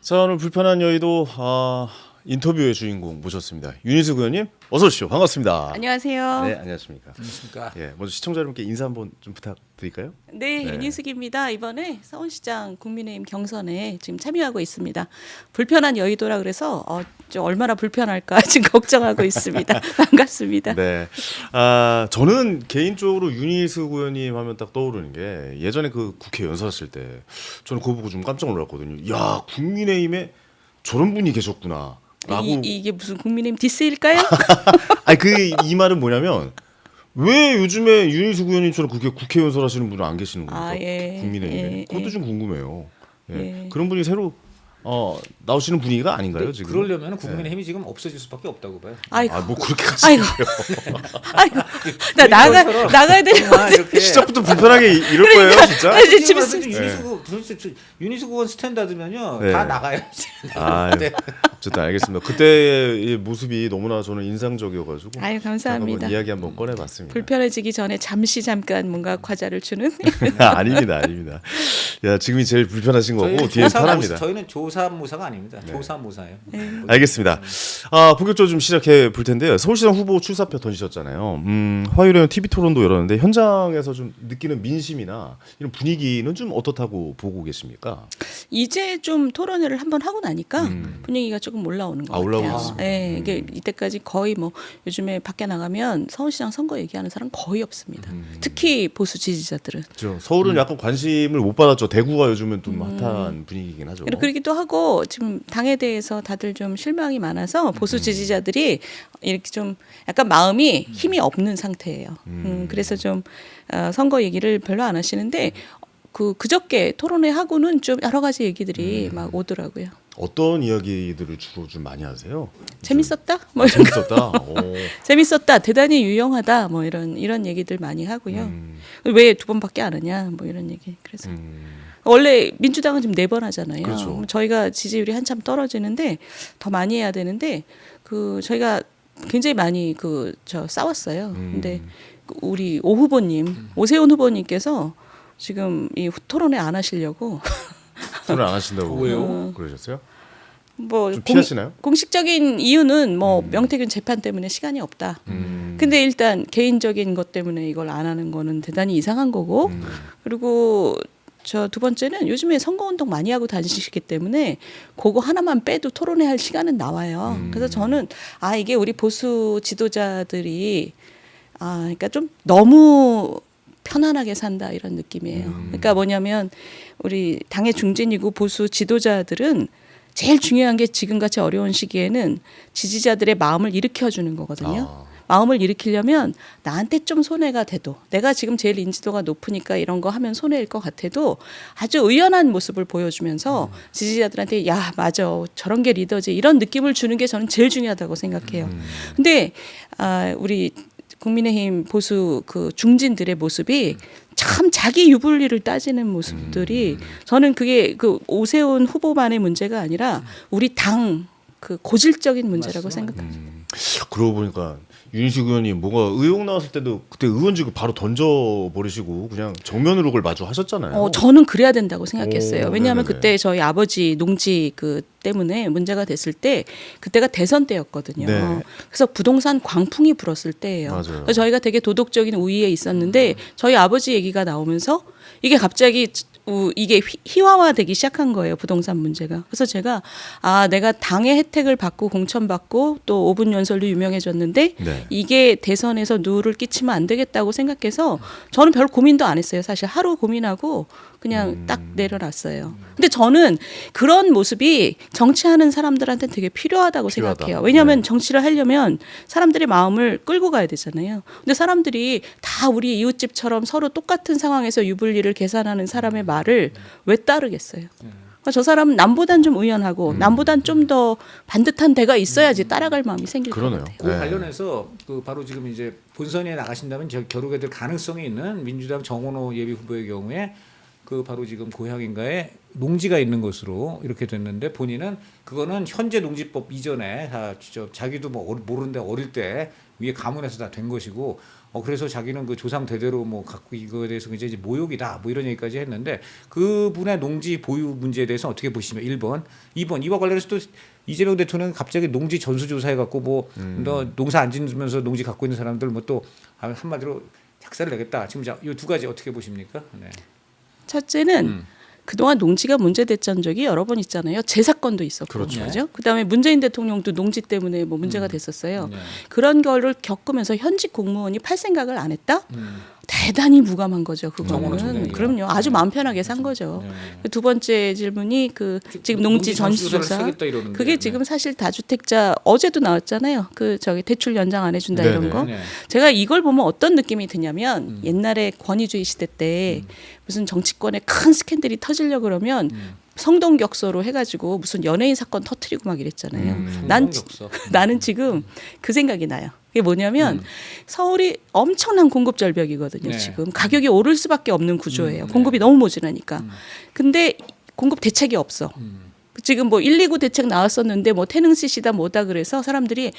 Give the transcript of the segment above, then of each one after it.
자, 오늘 불편한 여의도 인터뷰의 주인공 모셨습니다. 윤희숙 의원님 어서 오십시오. 반갑습니다. 안녕하세요. 네, 안녕하십니까. 안녕하십니까. 예, 먼저 시청자 여러분께 인사 한번 좀 부탁드릴까요? 네, 네. 윤희숙입니다. 이번에 서울시장 국민의힘 경선에 지금 참여하고 있습니다. 불편한 여의도라 그래서 좀 얼마나 불편할까 지금 걱정하고 있습니다. 반갑습니다. 네. 저는 개인적으로 윤희숙 의원님 하면 딱 떠오르는 게 예전에 그 국회 연설하실 때 저는 그거 보고 좀 깜짝 놀랐거든요. 야, 국민의힘에 저런 분이 계셨구나. 라고. 이게 무슨 국민의힘 디스일까요? 아니 이 말은 뭐냐면 왜 요즘에 윤희숙 의원님처럼 그렇게 국회 연설하시는 분은 안 계시는 겁니까? 예. 국민의힘에. 예, 그것도 예. 좀 궁금해요. 예. 예. 그런 분이 새로 나오시는 분위기가 아닌가요 지금? 그러려면 국민의힘이 지금 없어질 수밖에 없다고 봐요. 아이고, 뭐 그렇게 아이고, 가시고요. 아이고, 나 나가야 되는 정말 이렇게 시작부터 불편하게 이럴 거예요 진짜? 아, 이제 지금 집에 윤희숙 의원 스탠다드면요 네. 다 나가야지. 네. 어쨌든 알겠습니다. 그때의 모습이 너무나 저는 인상적이어가지고 아유, 감사합니다. 한번 이야기 한번 꺼내봤습니다. 불편해지기 전에 잠깐 뭔가 과자를 주는. 아닙니다. 야, 지금이 제일 불편하신 거고 뒤에 편합니다. 저희는 조사모사가 아닙니다. 조사모사예요. 알겠습니다. 본격적으로 좀 시작해 볼 텐데요. 서울시장 후보 출사표 던지셨잖아요. 화요일에는 TV 토론도 열었는데 현장에서 좀 느끼는 민심이나 이런 분위기는 좀 어떻다고 보고 계십니까? 이제 좀 토론회를 한번 하고 나니까 분위기가 조금 올라오는 것 올라오고 같아요. 있습니다. 네, 이게 이때까지 거의 뭐 요즘에 밖에 나가면 서울시장 선거 얘기하는 사람 거의 없습니다. 특히 보수 지지자들은. 그렇죠. 서울은 약간 관심을 못 받았죠. 대구가 요즘은 좀 핫한 분위기긴 하죠. 그러기도 하고 지금 당에 대해서 다들 좀 실망이 많아서 보수 지지자들이 이렇게 좀 약간 마음이 힘이 없는 상태예요. 그래서 좀 선거 얘기를 별로 안 하시는데 그저께 토론회 하고는 좀 여러 가지 얘기들이 막 오더라고요. 어떤 이야기들을 주로 좀 많이 하세요? 재밌었다? 뭐 이런 거. 재밌었다. 재밌었다. 대단히 유용하다. 뭐 이런 얘기들 많이 하고요. 왜 두 번밖에 안 하냐? 뭐 이런 얘기. 그래서 원래 민주당은 지금 4번 하잖아요. 그렇죠. 저희가 지지율이 한참 떨어지는데 더 많이 해야 되는데 저희가 굉장히 많이 싸웠어요. 근데 우리 오 후보님, 오세훈 후보님께서 지금 이 토론회 안 하시려고 토론 안 하신다고 왜요? 그러셨어요? 뭐 좀 피하시나요? 공식적인 이유는 뭐 명태균 재판 때문에 시간이 없다. 근데 일단 개인적인 것 때문에 이걸 안 하는 거는 대단히 이상한 거고 그리고 저 두 번째는 요즘에 선거운동 많이 하고 다니시기 때문에 그거 하나만 빼도 토론회 할 시간은 나와요. 그래서 저는 이게 우리 보수 지도자들이 그러니까 좀 너무 편안하게 산다 이런 느낌이에요. 그러니까 뭐냐면 우리 당의 중진이고 보수 지도자들은 제일 중요한 게 지금같이 어려운 시기에는 지지자들의 마음을 일으켜주는 거거든요. 마음을 일으키려면 나한테 좀 손해가 돼도 내가 지금 제일 인지도가 높으니까 이런 거 하면 손해일 것 같아도 아주 의연한 모습을 보여주면서 지지자들한테 야 맞아 저런 게 리더지 이런 느낌을 주는 게 저는 제일 중요하다고 생각해요. 근데 우리 국민의힘 보수 중진들의 모습이 참 자기 유불리를 따지는 모습들이 저는 그게 오세훈 후보만의 문제가 아니라 우리 당 고질적인 문제라고 생각합니다. 그러고 보니까 윤희숙 의원님 뭐가 의혹 나왔을 때도 그때 의원직을 바로 던져버리시고 그냥 정면으로 그걸 마주 하셨잖아요. 저는 그래야 된다고 생각했어요. 왜냐하면 네네네. 그때 저희 아버지 농지 때문에 문제가 됐을 때 그때가 대선 때였거든요. 네. 그래서 부동산 광풍이 불었을 때예요. 맞아요. 그래서 저희가 되게 도덕적인 우위에 있었는데 저희 아버지 얘기가 나오면서 이게 갑자기 이게 희화화되기 시작한 거예요. 부동산 문제가. 그래서 제가 내가 당의 혜택을 받고 공천받고 또 5분 연설도 유명해졌는데 네. 이게 대선에서 누를 끼치면 안 되겠다고 생각해서 저는 별 고민도 안 했어요. 사실 하루 고민하고 그냥 딱 내려놨어요. 근데 저는 그런 모습이 정치하는 사람들한테 되게 필요하다고 필요하다. 생각해요. 왜냐하면 네. 정치를 하려면 사람들의 마음을 끌고 가야 되잖아요. 근데 사람들이 다 우리 이웃집처럼 서로 똑같은 상황에서 유불리를 계산하는 사람의 말을 왜 따르겠어요? 그러니까 저 사람은 남보단 좀 의연하고 남보단 좀 더 반듯한 데가 있어야지 따라갈 마음이 생길 것 그러네요. 같아요. 그 네. 관련해서 바로 지금 이제 본선에 나가신다면 겨루게 될 가능성이 있는 민주당 정원호 예비 후보의 경우에 그 바로 지금 고향인가에 농지가 있는 것으로 이렇게 됐는데 본인은 그거는 현재 농지법 이전에 다 자기도 뭐 모르는데 어릴 때 위에 가문에서 다 된 것이고 그래서 자기는 그 조상 대대로 뭐 갖고 이거에 대해서 이제 모욕이다 뭐 이런 얘기까지 했는데 그분의 농지 보유 문제에 대해서 어떻게 보시면 1번, 2번 이와 관련해서 또 이재명 대통령이 갑자기 농지 전수조사해 갖고 뭐 너 농사 안 짓으면서 농지 갖고 있는 사람들 뭐 또 한마디로 작사를 내겠다. 지금 이 두 가지 어떻게 보십니까? 네. 첫째는 그동안 농지가 문제됐던 적이 여러 번 있잖아요. 재사건도 있었고, 그렇죠. 그렇죠? 그다음에 문재인 대통령도 농지 때문에 뭐 문제가 됐었어요. 네. 그런 거를 겪으면서 현직 공무원이 팔 생각을 안 했다? 대단히 무감한 거죠. 정원호 그거는. 총장이요. 그럼요. 아주 마음 편하게 산 거죠. 네. 두 번째 질문이 그 지금 농지 전수조사. 하겠다 이러는데. 그게 지금 사실 다주택자 어제도 나왔잖아요. 그 저기 대출 연장 안 해준다 네네. 이런 거. 네. 제가 이걸 보면 어떤 느낌이 드냐면 옛날에 권위주의 시대 때 무슨 정치권에 큰 스캔들이 터지려 그러면 성동격서로 해가지고 무슨 연예인 사건 터트리고 막 이랬잖아요. 성동격서. 나는 지금 그 생각이 나요. 그게 뭐냐면 서울이 엄청난 공급 절벽이거든요. 네. 지금 가격이 오를 수밖에 없는 구조예요. 네. 공급이 너무 모자라니까. 근데 공급 대책이 없어. 지금 뭐 129 대책 나왔었는데 뭐 태능시시다 뭐다 그래서 사람들이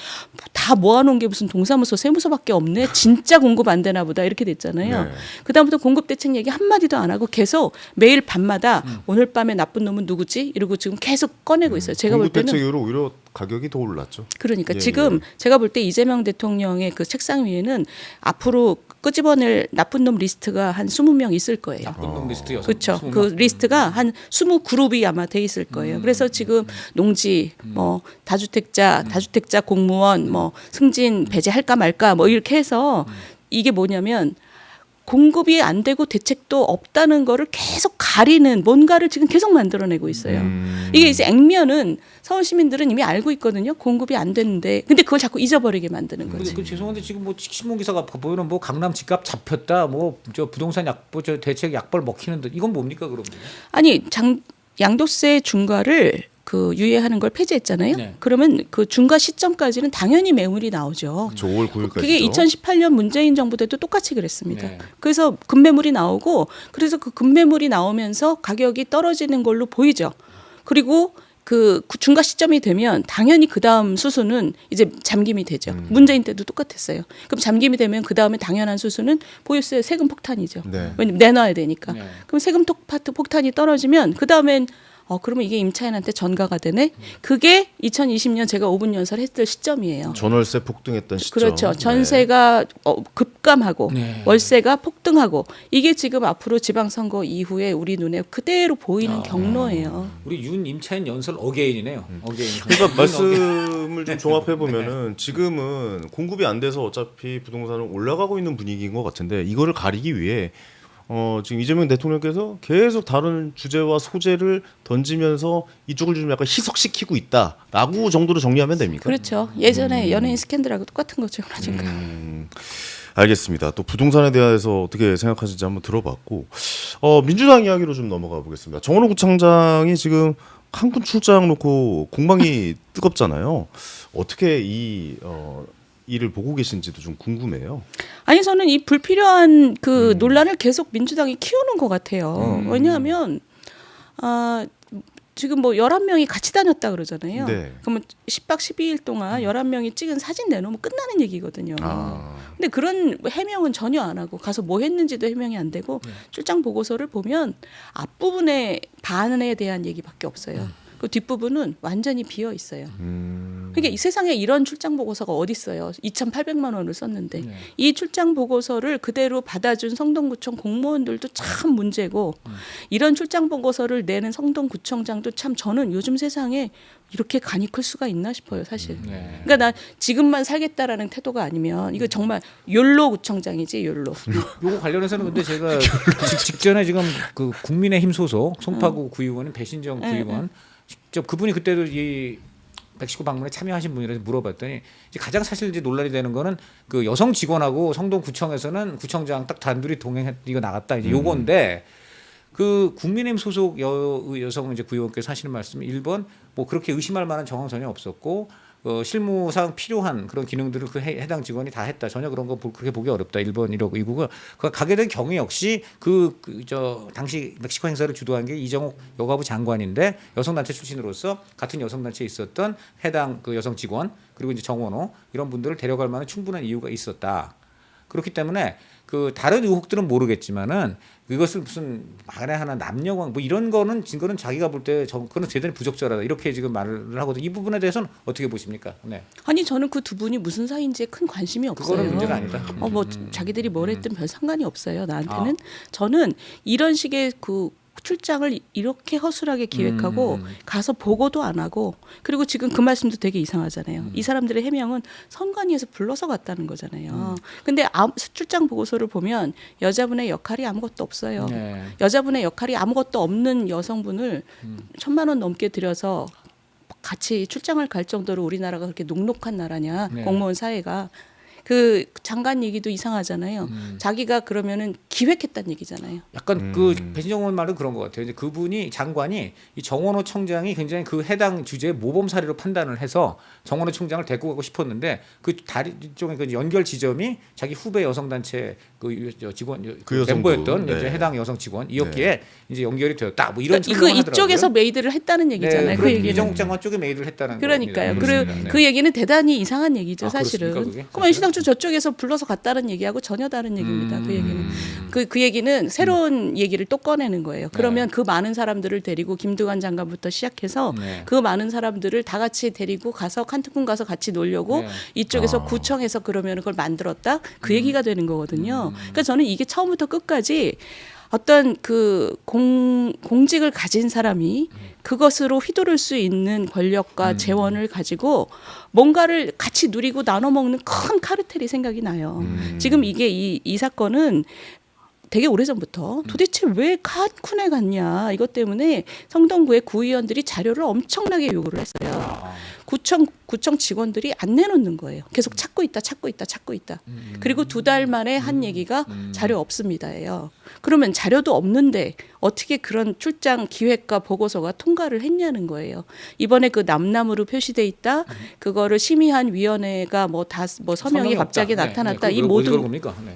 다 모아놓은 게 무슨 동사무소 세무서밖에 없네. 진짜 공급 안 되나 보다 이렇게 됐잖아요. 네. 그다음부터 공급 대책 얘기 한마디도 안 하고 계속 매일 밤마다 오늘 밤에 나쁜 놈은 누구지? 이러고 지금 계속 꺼내고 있어요. 제가 볼 공급 때는 대책 이후로 오히려 가격이 더 올랐죠. 그러니까 예, 지금 제가 볼 때 이재명 대통령의 그 책상 위에는 앞으로 끄집어낼 나쁜 놈 리스트가 한 20명 있을 거예요. 나쁜 놈 리스트 여섯. 그렇죠. 20명. 그 리스트가 한 20그룹이 아마 돼 있을 거예요. 그래서 지금 농지, 뭐 다주택자 공무원, 뭐 승진 배제할까 말까 뭐 이렇게 해서 이게 뭐냐면 공급이 안 되고 대책도 없다는 거를 계속 가리는 뭔가를 지금 계속 만들어내고 있어요. 이게 이제 액면은 서울 시민들은 이미 알고 있거든요. 공급이 안 되는데 근데 그걸 자꾸 잊어버리게 만드는 거지. 그 죄송한데 지금 뭐 신문 기사가 보이는 뭐 강남 집값 잡혔다 뭐 저 부동산 저 대책 약벌 먹히는 듯 이건 뭡니까 그러면? 아니 양도세 중과를 그 유예하는 걸 폐지했잖아요. 네. 그러면 그 중과 시점까지는 당연히 매물이 나오죠. 저 5월 9일까지죠. 그게 2018년 문재인 정부 때도 똑같이 그랬습니다. 네. 그래서 급매물이 나오고 그래서 그 급매물이 나오면서 가격이 떨어지는 걸로 보이죠. 그리고 그 중과 시점이 되면 당연히 그 다음 수수는 이제 잠김이 되죠. 문재인 때도 똑같았어요. 그럼 잠김이 되면 그 다음에 당연한 수수는 보유세 세금 폭탄이죠. 네. 왜냐면 내놔야 되니까. 네. 그럼 세금 폭탄이 떨어지면 그 다음엔 그러면 이게 임차인한테 전가가 되네. 그게 2020년 제가 5분 연설 했을 시점이에요. 전월세 폭등했던 시점. 그렇죠. 네. 전세가 급감하고 네. 월세가 폭등하고 이게 지금 앞으로 지방선거 이후에 우리 눈에 그대로 보이는 경로예요. 우리 윤 임차인 연설 어게인이네요. 어게인. 그러니까 말씀을 좀 종합해 보면은 지금은 공급이 안 돼서 어차피 부동산은 올라가고 있는 분위기인 것 같은데 이거를 가리기 위해 지금 이재명 대통령께서 계속 다른 주제와 소재를 던지면서 이쪽을 좀 약간 희석시키고 있다라고 정도로 정리하면 됩니까? 그렇죠. 예전에 연예인 스캔들하고 똑같은 거죠. 그러니까. 알겠습니다. 또 부동산에 대해서 어떻게 생각하시는지 한번 들어봤고 민주당 이야기로 좀 넘어가 보겠습니다. 정원호 구청장이 지금 한군 출장 놓고 공방이 뜨겁잖아요. 어떻게 이 일을 보고 계신지도 좀 궁금해요. 아니 저는 이 불필요한 그 논란을 계속 민주당이 키우는 것 같아요. 왜냐하면 지금 뭐 11명이 같이 다녔다 그러잖아요. 네. 그러면 10박 12일 동안 11명이 찍은 사진 내놓으면 끝나는 얘기거든요. 아. 근데 그런 해명은 전혀 안 하고 가서 뭐 했는지도 해명이 안 되고 출장 보고서를 보면 앞부분에 반에 대한 얘기밖에 없어요. 그 뒷부분은 완전히 비어 있어요. 그러니까 이 세상에 이런 출장 보고서가 어디 있어요? 2,800만 원을 썼는데 네. 이 출장 보고서를 그대로 받아준 성동구청 공무원들도 참 문제고 이런 출장 보고서를 내는 성동구청장도 참 저는 요즘 세상에 이렇게 간이 클 수가 있나 싶어요, 사실. 네. 그러니까 나 지금만 살겠다라는 태도가 아니면 이거 정말 욜로 구청장이지 욜로. 요거 관련해서는 근데 제가 직전에 지금 그 국민의힘 소속 송파구 구의원인 배신정 구의원 직접 그분이 그때도 이 멕시코 방문에 참여하신 분이라서 물어봤더니 이제 가장 사실 이제 논란이 되는 거는 그 여성 직원하고 성동구청에서는 구청장 딱 단둘이 동행했 이거 나갔다 이제 요건데 그 국민의힘 소속 여성 이제 구의원께서 하시는 말씀이 1번 뭐 그렇게 의심할 만한 정황 전혀 없었고 실무상 필요한 그런 기능들을 그 해당 직원이 다 했다. 전혀 그런 거 그렇게 보기 어렵다. 1번 이러고 이거고 그 가게 된 경위 역시 저 당시 멕시코 행사를 주도한 게 이정옥 여가부 장관인데 여성단체 출신으로서 같은 여성단체에 있었던 해당 그 여성 직원 그리고 이제 정원호 이런 분들을 데려갈 만한 충분한 이유가 있었다. 그렇기 때문에 그 다른 의혹들은 모르겠지만은 이것을 무슨 만에 하나 남녀관 뭐 이런 거는 증거는 자기가 볼 때 그거는 대단히 부적절하다 이렇게 지금 말을 하거든요. 이 부분에 대해서는 어떻게 보십니까? 네. 아니 저는 그 두 분이 무슨 사이인지에 큰 관심이 없어요. 그거는 문제가 아니다. 뭐 자기들이 뭘 했든 별 상관이 없어요. 나한테는 저는 이런 식의 그 출장을 이렇게 허술하게 기획하고 가서 보고도 안 하고 그리고 지금 그 말씀도 되게 이상하잖아요. 이 사람들의 해명은 선관위에서 불러서 갔다는 거잖아요. 근데 출장 보고서를 보면 여자분의 역할이 아무것도 없어요. 네. 여자분의 역할이 아무것도 없는 여성분을 1,000만 원 넘게 들여서 같이 출장을 갈 정도로 우리나라가 그렇게 녹록한 나라냐 네. 공무원 사회가 그 장관 얘기도 이상하잖아요. 자기가 그러면은 기획했다는 얘기잖아요. 약간 그 배신정 의원 말은 그런 것 같아요. 이제 그분이 장관이 이 정원호 청장이 굉장히 그 해당 주제의 모범 사례로 판단을 해서 정원호 청장을 데리고 가고 싶었는데 그 다리 쪽에 그 연결 지점이 자기 후배 여성 단체 그 직원 그 여성분. 멤버였던 네. 이제 해당 여성 직원이었기에 이제 연결이 되었다. 뭐 이런 설명을 그 이쪽에서 하더라고요. 메이드를 했다는 얘기잖아요. 네, 그 그런 얘기는. 이정욱 장관 쪽에 메이드를 했다는 그러니까요. 겁니다. 그리고 그렇습니다. 그 얘기는 대단히 이상한 얘기죠, 아, 사실은. 그렇습니까, 그게? 그럼 시당초 저쪽에서 불러서 갔다는 얘기하고 전혀 다른 얘기입니다. 그 얘기는. 그 얘기는 새로운 얘기를 또 꺼내는 거예요. 그러면 그 많은 사람들을 데리고 김두관 장관부터 시작해서 네. 그 많은 사람들을 다 같이 데리고 가서 칸투쿤 가서 같이 놀려고 네. 이쪽에서 구청에서 그러면 그걸 만들었다? 그 얘기가 되는 거거든요. 그러니까 저는 이게 처음부터 끝까지 어떤 그 공직을 가진 사람이 그것으로 휘두를 수 있는 권력과 재원을 가지고 뭔가를 같이 누리고 나눠 먹는 큰 카르텔이 생각이 나요. 지금 이게 이 사건은 되게 오래전부터 도대체 왜 칸쿤에 갔냐 이것 때문에 성동구의 구의원들이 자료를 엄청나게 요구를 했어요. 구청 직원들이 안 내놓는 거예요. 계속 찾고 있다. 그리고 2달 만에 한 얘기가 자료 없습니다예요. 그러면 자료도 없는데 어떻게 그런 출장 기획과 보고서가 통과를 했냐는 거예요. 이번에 그 남남으로 표시돼 있다. 그거를 심의한 위원회가 뭐 서명이 갑자기 나타났다. 이 모든 어디 겁니까? 네.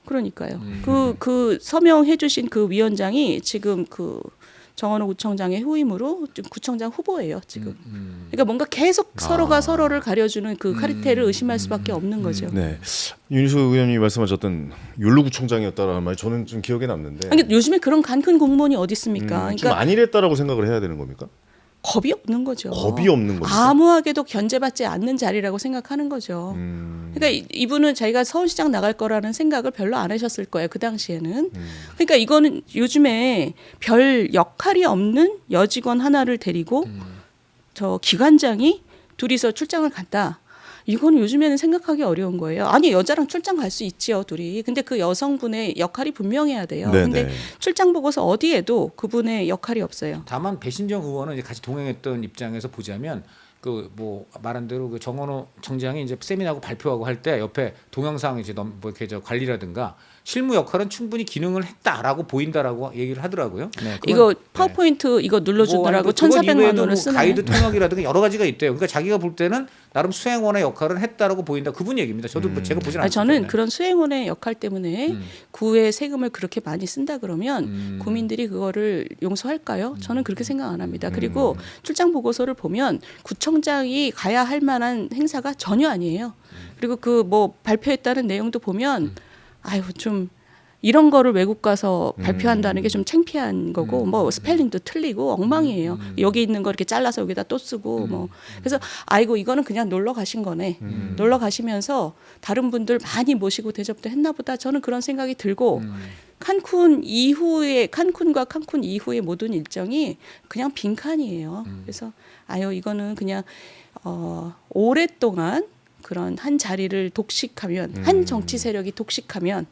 그러니까요. 그 서명해 주신 그 위원장이 지금 그 정원호 구청장의 후임으로 지금 구청장 후보예요, 지금. 그러니까 뭔가 계속 서로가 서로를 가려주는 그 카르텔을 의심할 수밖에 없는 거죠. 네. 윤희수 의원님이 말씀하셨던 율로구청장이었다라는 말이 저는 좀 기억에 남는데. 그러니까 요즘에 그런 간큰 공무원이 어디 있습니까? 좀 그러니까 안일했다라고 생각을 해야 되는 겁니까? 겁이 없는 거죠. 겁이 없는 겁니까? 아무하게도 견제받지 않는 자리라고 생각하는 거죠. 그러니까 이분은 자기가 서울시장 나갈 거라는 생각을 별로 안 하셨을 거예요. 그 당시에는. 그러니까 이거는 요즘에 별 역할이 없는 여직원 하나를 데리고 저 기관장이 둘이서 출장을 간다. 이건 요즘에는 생각하기 어려운 거예요. 아니 여자랑 출장 갈 수 있지요, 둘이. 근데 그 여성분의 역할이 분명해야 돼요. 네네. 근데 출장 보고서 어디에도 그분의 역할이 없어요. 다만 배신정 의원은 이제 같이 동행했던 입장에서 보자면 그 뭐 말한 대로 그 정원호 청장이 이제 세미나하고 발표하고 할 때 옆에 동영상 이제 뭐 이렇게 저 관리라든가 실무 역할은 충분히 기능을 했다라고 보인다라고 얘기를 하더라고요. 네, 이거 파워포인트 이거 눌러주느라고 1,400만 원을 쓰네. 가이드 통역이라든가 여러 가지가 있대요. 그러니까 자기가 볼 때는 나름 수행원의 역할을 했다라고 보인다. 그분 얘기입니다. 저도 뭐 제가 보진 않았어요. 저는 그런 수행원의 역할 때문에 구의 세금을 그렇게 많이 쓴다 그러면 구민들이 그거를 용서할까요? 저는 그렇게 생각 안 합니다. 그리고 출장 보고서를 보면 구청장이 가야 할 만한 행사가 전혀 아니에요. 그리고 그 뭐 발표했다는 내용도 보면 아유 좀 이런 거를 외국 가서 발표한다는 게 좀 창피한 거고 뭐 스펠링도 틀리고 엉망이에요. 여기 있는 거 이렇게 잘라서 여기다 또 쓰고 뭐 그래서 아이고 이거는 그냥 놀러 가신 거네. 놀러 가시면서 다른 분들 많이 모시고 대접도 했나 보다. 저는 그런 생각이 들고 칸쿤과 칸쿤 이후의 모든 일정이 그냥 빈칸이에요. 그래서 아유 이거는 그냥 오랫동안 그런 한 자리를 독식하면 한 정치 세력이 독식하면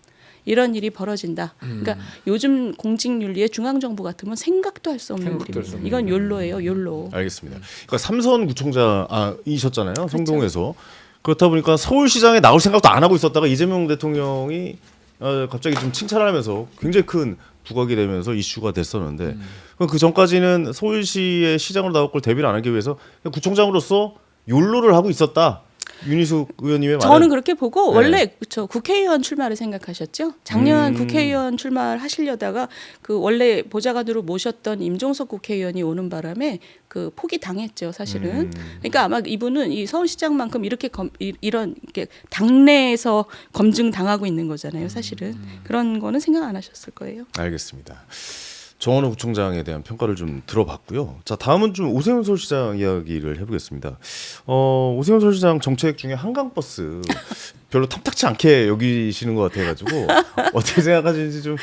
이런 일이 벌어진다. 그러니까 요즘 공직윤리의 중앙정부 같으면 생각도 할 수 없는 일입니다. 이건 욜로예요, 욜로. 알겠습니다. 그러니까 삼선 구청장이셨잖아요, 성동에서. 그렇다 보니까 서울시장에 나올 생각도 안 하고 있었다가 이재명 대통령이 갑자기 좀 칭찬을 하면서 굉장히 큰 부각이 되면서 이슈가 됐었는데 그 전까지는 서울시의 시장으로 나올 걸 대비를 안 하기 위해서 그냥 구청장으로서 욜로를 하고 있었다. 윤희숙 의원님의 말은 저는 그렇게 보고 네. 원래 저 국회의원 출마를 생각하셨죠. 작년 국회의원 출마를 하시려다가 그 원래 보좌관으로 모셨던 임종석 국회의원이 오는 바람에 그 포기 당했죠, 사실은. 그러니까 아마 이분은 이 서울시장만큼 이렇게 이런 이렇게 당내에서 검증 당하고 있는 거잖아요, 사실은. 그런 거는 생각 안 하셨을 거예요. 알겠습니다. 정원호 구청장에 대한 평가를 좀 들어봤고요. 자, 다음은 좀 오세훈 서울시장 이야기를 해보겠습니다. 오세훈 서울시장 정책 중에 한강버스 별로 탐탁치 않게 여기시는 것 같아가지고 어떻게 생각하시는지 좀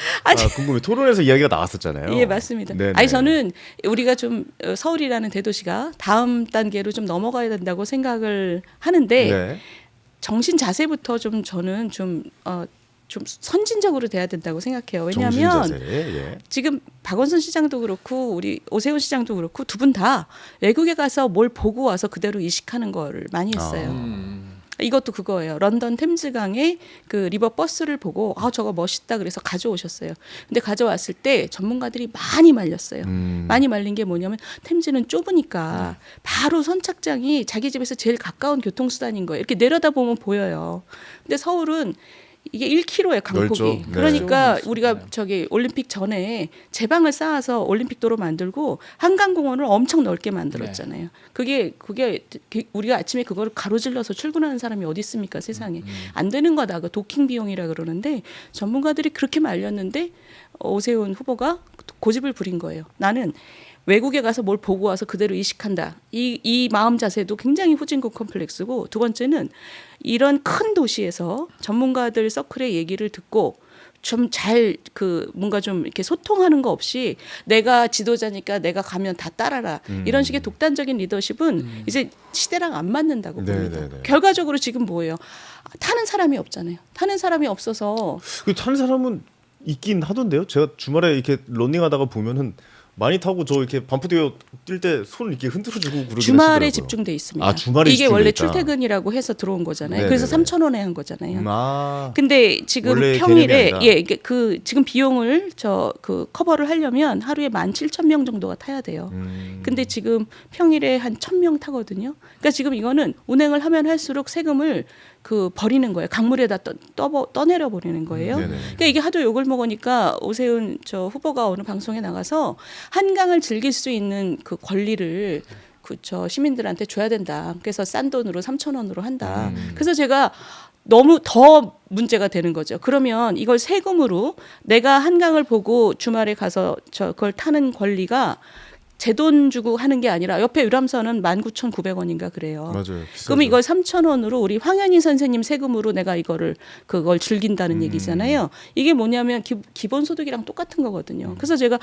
궁금해요. 토론에서 이야기가 나왔었잖아요. 예, 맞습니다. 네네. 아니 저는 우리가 좀 서울이라는 대도시가 다음 단계로 좀 넘어가야 된다고 생각을 하는데 네. 정신 자세부터 좀 저는 좀 선진적으로 돼야 된다고 생각해요. 왜냐하면 정신 자세. 예. 지금 박원순 시장도 그렇고 우리 오세훈 시장도 그렇고 두 분 다 외국에 가서 뭘 보고 와서 그대로 이식하는 거를 많이 했어요. 이것도 그거예요. 런던 템즈강에 그 리버 버스를 보고 저거 멋있다 그래서 가져오셨어요. 근데 가져왔을 때 전문가들이 많이 말렸어요. 많이 말린 게 뭐냐면 템즈는 좁으니까 바로 선착장이 자기 집에서 제일 가까운 교통수단인 거예요. 이렇게 내려다보면 보여요. 근데 서울은 이게 1km예요, 강폭이. 넓죠. 네. 그러니까 넓죠. 우리가 저기 올림픽 전에 제방을 쌓아서 올림픽도로 만들고 한강공원을 엄청 넓게 만들었잖아요. 그게 우리가 아침에 그걸 가로질러서 출근하는 사람이 어디 있습니까, 세상에. 안 되는 거다. 그 도킹 비용이라 그러는데 전문가들이 그렇게 말렸는데 오세훈 후보가 고집을 부린 거예요. 나는 외국에 가서 뭘 보고 와서 그대로 이식한다. 이 마음 자세도 굉장히 후진국 컴플렉스고, 두 번째는 이런 큰 도시에서 전문가들 서클의 얘기를 듣고 좀 잘 뭔가 좀 이렇게 소통하는 거 없이 내가 지도자니까 내가 가면 다 따라라. 이런 식의 독단적인 리더십은 이제 시대랑 안 맞는다고 봅니다. 네네네. 결과적으로 지금 뭐예요? 타는 사람이 없잖아요. 타는 사람이 없어서 그 타는 사람은 있긴 하던데요. 제가 주말에 이렇게 러닝하다가 보면은 많이 타고 저 이렇게 반포대교 뛸 때 손을 이렇게 흔들어주고 그러긴 주말에 하시더라고요. 집중돼 있습니다. 아, 주말에 이게 집중돼 원래 있다. 출퇴근이라고 해서 들어온 거잖아요. 네네네. 그래서 3,000원에 한 거잖아요. 아, 근데 지금 원래 평일에 개념이 아니다. 이게 지금 비용을 커버를 하려면 하루에 17,000명 정도가 타야 돼요. 근데 지금 평일에 한 1,000명 타거든요. 그러니까 지금 이거는 운행을 하면 할수록 세금을 버리는 거예요. 강물에다 떠내려 버리는 거예요. 네네. 그러니까 이게 하도 욕을 먹으니까 오세훈 후보가 어느 방송에 나가서 한강을 즐길 수 있는 그 권리를 시민들한테 줘야 된다. 그래서 싼 돈으로 3,000원으로 한다. 그래서 제가 너무 더 문제가 되는 거죠. 그러면 이걸 세금으로 내가 한강을 보고 주말에 가서 그걸 타는 권리가 제 돈 주고 하는 게 아니라 옆에 유람선은 19,900원인가 그래요. 맞아요. 그럼 이걸 3,000원으로 우리 황현희 선생님 세금으로 내가 그걸 즐긴다는 얘기잖아요. 이게 뭐냐면 기본소득이랑 똑같은 거거든요. 그래서 제가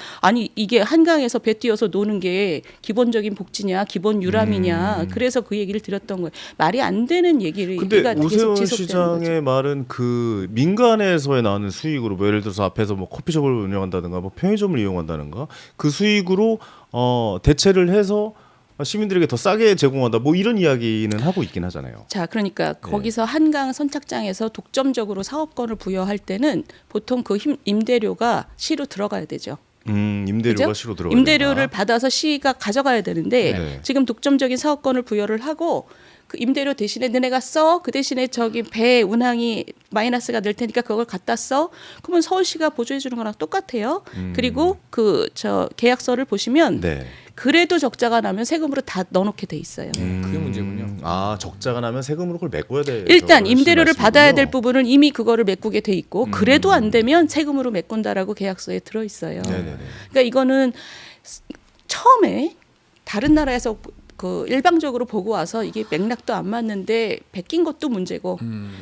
이게 한강에서 배 띄어서 노는 게 기본적인 복지냐, 기본 유람이냐. 그래서 그 얘기를 드렸던 거예요. 말이 안 되는 얘기를 근데 계속 오세훈 지속되는 시장의 거죠. 말은 그 민간에서 나오는 수익으로 뭐 예를 들어서 앞에서 뭐 커피숍을 운영한다든가 뭐 편의점을 이용한다든가 그 수익으로 대체를 해서 시민들에게 더 싸게 제공한다. 뭐 이런 이야기는 하고 있긴 하잖아요. 자, 그러니까 거기서 한강 선착장에서 독점적으로 사업권을 부여할 때는 보통 그 임대료가 시로 들어가야 되죠. 임대료가 그죠? 시로 들어가야 임대료를 된다. 받아서 시가 가져가야 되는데 네. 지금 독점적인 사업권을 부여를 하고 그 임대료 대신에 너네가 써. 그 대신에 배 운항이 마이너스가 될 테니까 그걸 갖다 써. 그러면 서울시가 보조해 주는 거랑 똑같아요. 그리고 계약서를 보시면 네. 그래도 적자가 나면 세금으로 다 넣어놓게 돼 있어요. 그게 문제군요. 아, 적자가 나면 세금으로 그걸 메꿔야 돼. 일단 임대료를 받아야 될 부분은 이미 그거를 메꾸게 돼 있고 그래도 안 되면 세금으로 메꾼다라고 계약서에 들어 있어요. 네네네. 그러니까 이거는 처음에 다른 나라에서 일방적으로 보고 와서 이게 맥락도 안 맞는데 베낀 것도 문제고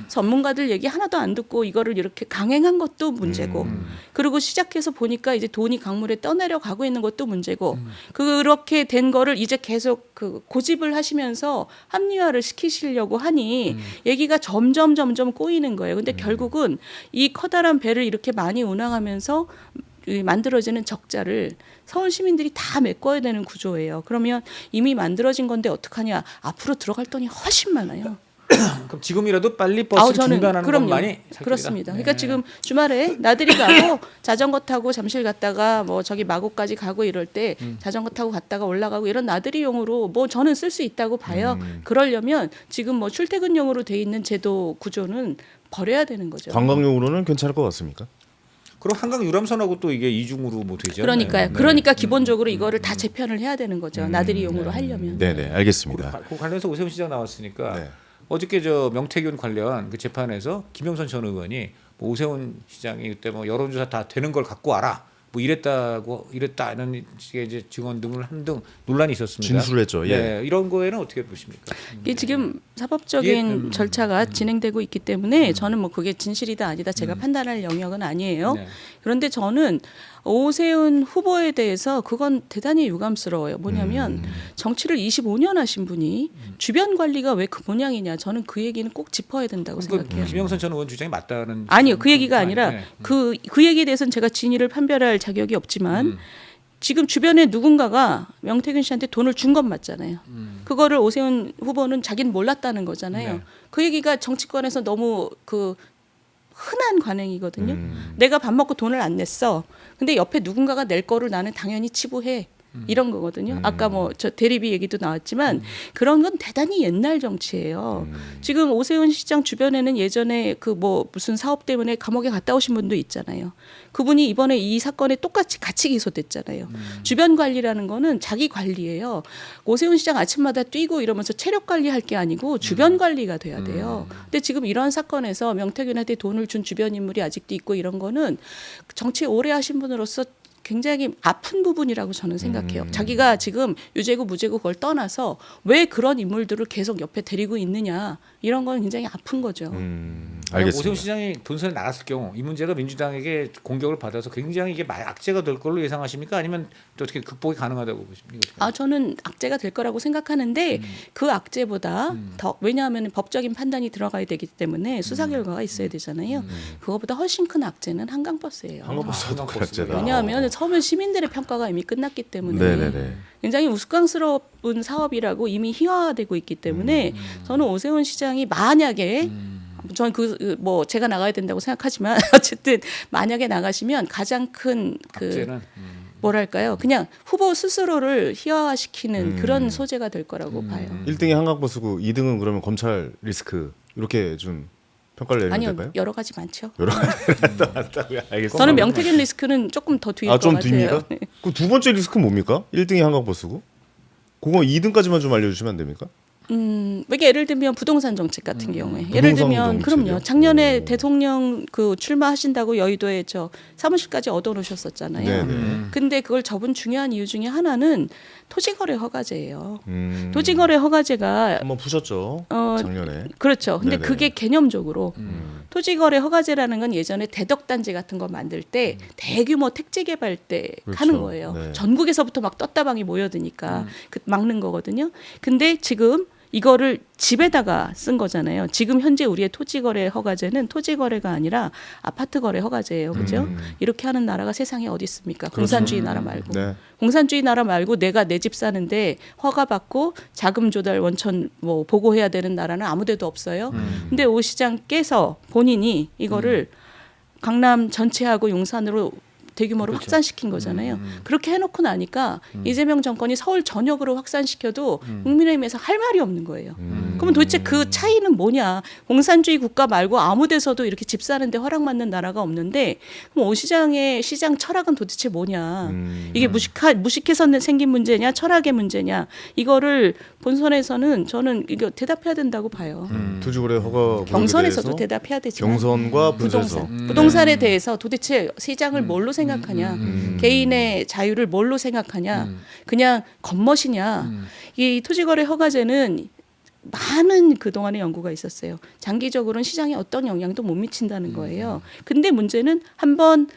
전문가들 얘기 하나도 안 듣고 이거를 이렇게 강행한 것도 문제고 그리고 시작해서 보니까 이제 돈이 강물에 떠내려 가고 있는 것도 문제고 그렇게 된 거를 이제 계속 고집을 하시면서 합리화를 시키시려고 하니 얘기가 점점 꼬이는 거예요. 근데 결국은 이 커다란 배를 이렇게 많이 운항하면서 만들어지는 적자를 서울 시민들이 다 메꿔야 되는 구조예요. 그러면 이미 만들어진 건데 어떡하냐. 앞으로 들어갈 돈이 훨씬 많아요. 그럼 지금이라도 빨리 버스 중단하는 것만이 살 길이다. 그렇습니다. 네. 그러니까 지금 주말에 나들이 가고 자전거 타고 잠실 갔다가 뭐 저기 마곡까지 가고 이럴 때 자전거 타고 갔다가 올라가고 이런 나들이용으로 뭐 저는 쓸 수 있다고 봐요. 그러려면 지금 뭐 출퇴근용으로 돼 있는 제도 구조는 버려야 되는 거죠. 관광용으로는 괜찮을 것 같습니까? 그럼 한강 유람선하고 또 이게 이중으로 뭐 되죠? 그러니까요. 네. 그러니까 기본적으로 이거를 다 재편을 해야 되는 거죠. 나들이용으로 하려면. 네네 알겠습니다. 그 관련해서 오세훈 시장 나왔으니까 네. 어저께 저 명태균 관련 그 재판에서 김영선 전 의원이 뭐 오세훈 시장이 그때 뭐 여론조사 다 되는 걸 갖고 와라 뭐 이랬다 이런 식의 이제 증언 등을 한 등 논란이 있었습니다. 진술했죠. 예. 네, 이런 거에는 어떻게 보십니까? 이게 지금 사법적인 절차가 진행되고 있기 때문에 저는 뭐 그게 진실이다 아니다 제가 판단할 영역은 아니에요. 네. 그런데 저는 오세훈 후보에 대해서 그건 대단히 유감스러워요. 뭐냐면 정치를 25년 하신 분이 주변 관리가 왜 그 모양이냐. 저는 그 얘기는 꼭 짚어야 된다고 생각해요. 김영선 전 의원 주장이 맞다는 아니요. 그 얘기가 아니라 네. 그 얘기에 대해서는 제가 진위를 판별할 자격이 없지만 지금 주변에 누군가가 명태균 씨한테 돈을 준 건 맞잖아요. 그거를 오세훈 후보는 자기는 몰랐다는 거잖아요. 네. 그 얘기가 정치권에서 너무 그 흔한 관행이거든요. 내가 밥 먹고 돈을 안 냈어. 근데 옆에 누군가가 낼 거를 나는 당연히 치부해. 이런 거거든요. 아까 뭐 저 대리비 얘기도 나왔지만 그런 건 대단히 옛날 정치예요. 지금 오세훈 시장 주변에는 예전에 그 뭐 무슨 사업 때문에 감옥에 갔다 오신 분도 있잖아요. 그분이 이번에 이 사건에 똑같이 같이 기소됐잖아요. 주변 관리라는 거는 자기 관리예요. 오세훈 시장 아침마다 뛰고 이러면서 체력 관리할 게 아니고 주변 관리가 돼야 돼요. 근데 지금 이런 사건에서 명태균한테 돈을 준 주변 인물이 아직도 있고 이런 거는 정치 오래 하신 분으로서 굉장히 아픈 부분이라고 저는 생각해요. 자기가 지금 유죄고 무죄고 그걸 떠나서 왜 그런 인물들을 계속 옆에 데리고 있느냐 이런 건 굉장히 아픈 거죠. 알겠습니다. 오세훈 시장이 본선에 나갔을 경우 이 문제가 민주당에게 공격을 받아서 굉장히 이게 악재가 될 걸로 예상하십니까? 아니면 또 어떻게 극복이 가능하다고 보십니까? 아 저는 악재가 될 거라고 생각하는데 그 악재보다 더 왜냐하면 법적인 판단이 들어가야 되기 때문에 수사 결과가 있어야 되잖아요. 그거보다 훨씬 큰 악재는 한강버스예요. 한국버스도 한강버스. 악재다. 왜냐하면 처음에 시민들의 평가가 이미 끝났기 때문에 네네네. 굉장히 우스꽝스러운 사업이라고 이미 희화화되고 있기 때문에 저는 오세훈 시장이 만약에 저는 뭐 제가 나가야 된다고 생각하지만 어쨌든 만약에 나가시면 가장 큰 그 악재는 뭐랄까요 그냥 후보 스스로를 희화화시키는 그런 소재가 될 거라고 봐요. 1등이 한강버스고 2등은 그러면 검찰 리스크 이렇게 좀 평가를 내리면 아니요 될까요? 여러 가지 많죠. 여러 가지 많다고요. 알겠습니다. 저는 명태균 리스크는 조금 더 뒤일 것 좀 같아요. 뒤입니까? 그 두 번째 리스크는 뭡니까? 1등이 한강버스고 그거 2등까지만 좀 알려주시면 안 됩니까? 이게 예를 들면 부동산 정책 같은 경우에 예를 부동산 들면 정책이요? 그럼요 작년에 오. 대통령 그 출마하신다고 여의도에 저 사무실까지 얻어놓으셨었잖아요. 네네. 근데 그걸 접은 중요한 이유 중에 하나는 토지거래 허가제예요. 음. 토지거래 허가제가 한번 푸셨죠 작년에. 그렇죠. 근데 네네. 그게 개념적으로 토지거래 허가제라는 건 예전에 대덕단지 같은 거 만들 때 대규모 택지 개발 때 그렇죠. 하는 거예요. 네. 전국에서부터 막 떴다방이 모여드니까 그 막는 거거든요. 근데 지금 이거를 집에다가 쓴 거잖아요. 지금 현재 우리의 토지거래 허가제는 토지거래가 아니라 아파트거래 허가제예요. 그죠? 이렇게 하는 나라가 세상에 어디 있습니까? 공산주의 나라 말고. 네. 공산주의 나라 말고 내가 내 집 사는데 허가받고 자금 조달 원천 뭐 보고해야 되는 나라는 아무 데도 없어요. 근데 오 시장께서 본인이 이거를 강남 전체하고 용산으로 대규모로 그렇죠. 확산시킨 거잖아요. 그렇게 해놓고 나니까 이재명 정권이 서울 전역으로 확산시켜도 국민의힘에서 할 말이 없는 거예요. 그러면 도대체 그 차이는 뭐냐? 공산주의 국가 말고 아무 데서도 이렇게 집 사는데 허락받는 나라가 없는데 그럼 오 시장의 시장 철학은 도대체 뭐냐? 이게 무식해서 생긴 문제냐? 철학의 문제냐? 이거를 본선에서는 저는 이거 대답해야 된다고 봐요. 토지거래 허가 경선에서도 대해서 대답해야 되지만 경선과 분수에서 부동산 부동산에 대해서 도대체 시장을 뭘로 생각하냐 개인의 자유를 뭘로 생각하냐 그냥 겉멋이냐 이 토지거래 허가제는 많은 그동안의 연구가 있었어요. 장기적으로는 시장에 어떤 영향도 못 미친다는 거예요. 근데 문제는 한번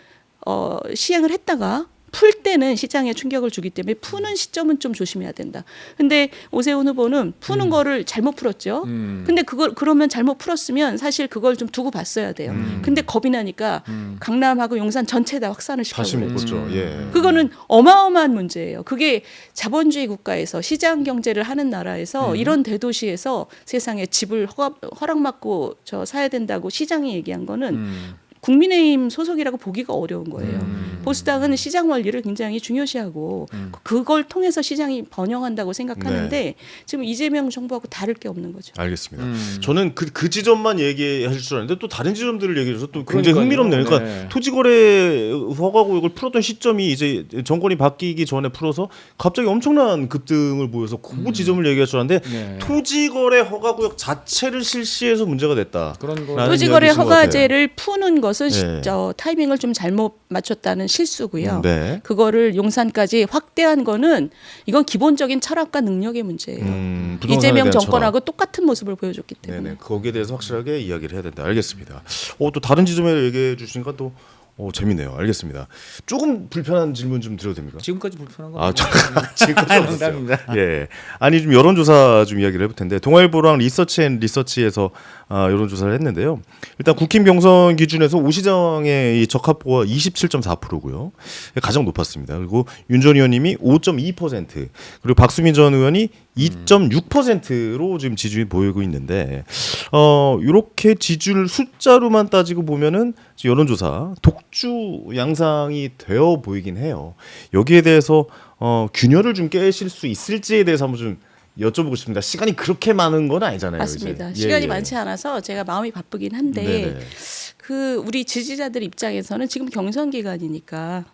시행을 했다가 풀 때는 시장에 충격을 주기 때문에 푸는 시점은 좀 조심해야 된다. 근데 오세훈 후보는 푸는 거를 잘못 풀었죠. 근데 그러면 잘못 풀었으면 사실 그걸 좀 두고 봤어야 돼요. 근데 겁이 나니까 강남하고 용산 전체 다 확산을 다시 못 시켜버렸죠. 보죠. 예. 그거는 어마어마한 문제예요. 그게 자본주의 국가에서 시장 경제를 하는 나라에서 이런 대도시에서 세상에 집을 허락받고 사야 된다고 시장이 얘기한 거는 국민의힘 소속이라고 보기가 어려운 거예요. 보수당은 시장 원리를 굉장히 중요시하고 그걸 통해서 시장이 번영한다고 생각하는데 지금 이재명 정부하고 다를 게 없는 거죠. 알겠습니다. 저는 그 지점만 얘기할 줄 알았는데 또 다른 지점들을 얘기해서 또 굉장히 흥미롭네요. 그러니까 네. 토지거래 허가구역을 풀었던 시점이 이제 정권이 바뀌기 전에 풀어서 갑자기 엄청난 급등을 보여서 그 지점을 얘기할 줄 알았는데 네. 토지거래 허가구역 자체를 실시해서 문제가 됐다. 그런 거. 라는 토지거래 이야기이신 것 같아요. 허가제를 푸는 것은 네. 타이밍을 좀 잘못 맞췄다는 실수고요. 네. 그거를 용산까지 확대한 거는 이건 기본적인 철학과 능력의 문제예요. 부동산에 이재명 대한 정권하고 똑같은 모습을 보여줬기 때문에. 네네. 거기에 대해서 확실하게 이야기를 해야 된다. 알겠습니다. 또 다른 지점에 얘기해 주시니까 또 재밌네요. 알겠습니다. 조금 불편한 질문 좀 드려도 됩니까? 지금까지 불편한 거. 아, 지금까지 없었어요. 농담입니다. 예. 아니 좀 여론조사 좀 이야기를 해볼 텐데 동아일보랑 리서치에서 여론조사를 했는데요. 일단 국힘 경선 기준에서 오 시장의 이 적합도가 27.4%고요. 가장 높았습니다. 그리고 윤 전 의원님이 5.2% 그리고 박수민 전 의원이 2.6%로 지금 지지율이 보이고 있는데 이렇게 지지율 숫자로만 따지고 보면은 여론조사 독주 양상이 되어 보이긴 해요. 여기에 대해서 균열을 좀 깨실 수 있을지에 대해서 한번 좀 여쭤보고 싶습니다. 시간이 그렇게 많은 건 아니잖아요. 맞습니다. 이제. 시간이 예. 많지 않아서 제가 마음이 바쁘긴 한데 네네. 우리 지지자들 입장에서는 지금 경선 기간이니까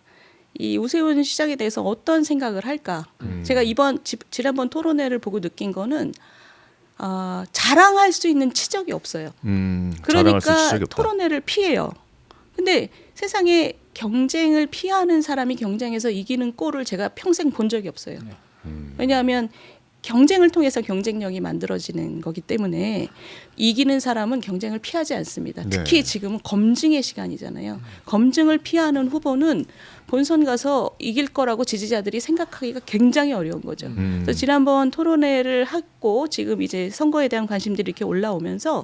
이 오세훈 시장에 대해서 어떤 생각을 할까? 제가 지난번 토론회를 보고 느낀 거는 자랑할 수 있는 치적이 없어요. 자랑할 수 그러니까 지적이 없다. 토론회를 피해요. 근데 세상에 경쟁을 피하는 사람이 경쟁에서 이기는 꼴을 제가 평생 본 적이 없어요. 왜냐하면 경쟁을 통해서 경쟁력이 만들어지는 거기 때문에 이기는 사람은 경쟁을 피하지 않습니다. 특히 네. 지금은 검증의 시간이잖아요. 검증을 피하는 후보는 본선 가서 이길 거라고 지지자들이 생각하기가 굉장히 어려운 거죠. 그래서 지난번 토론회를 했고 지금 이제 선거에 대한 관심들이 이렇게 올라오면서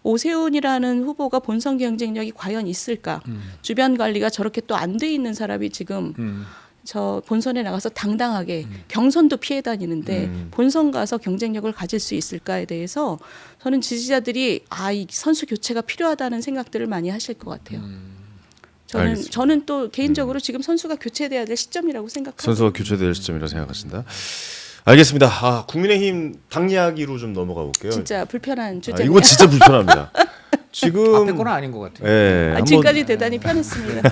오세훈이라는 후보가 본선 경쟁력이 과연 있을까? 주변 관리가 저렇게 또 안 돼 있는 사람이 지금 저 본선에 나가서 당당하게 경선도 피해 다니는데 본선 가서 경쟁력을 가질 수 있을까에 대해서 저는 지지자들이 이 선수 교체가 필요하다는 생각들을 많이 하실 것 같아요. 알겠습니다. 저는 또 개인적으로 지금 선수가 교체돼야 될 시점이라고 생각합니다. 선수가 교체될 시점이라고 생각하신다. 알겠습니다. 국민의힘 당 이야기로 좀 넘어가 볼게요. 진짜 불편한 주제입니다. 이거 진짜 불편합니다. 지금 앞에 거는 아닌 것 같아요. 예, 한번 지금까지 대단히 편했습니다.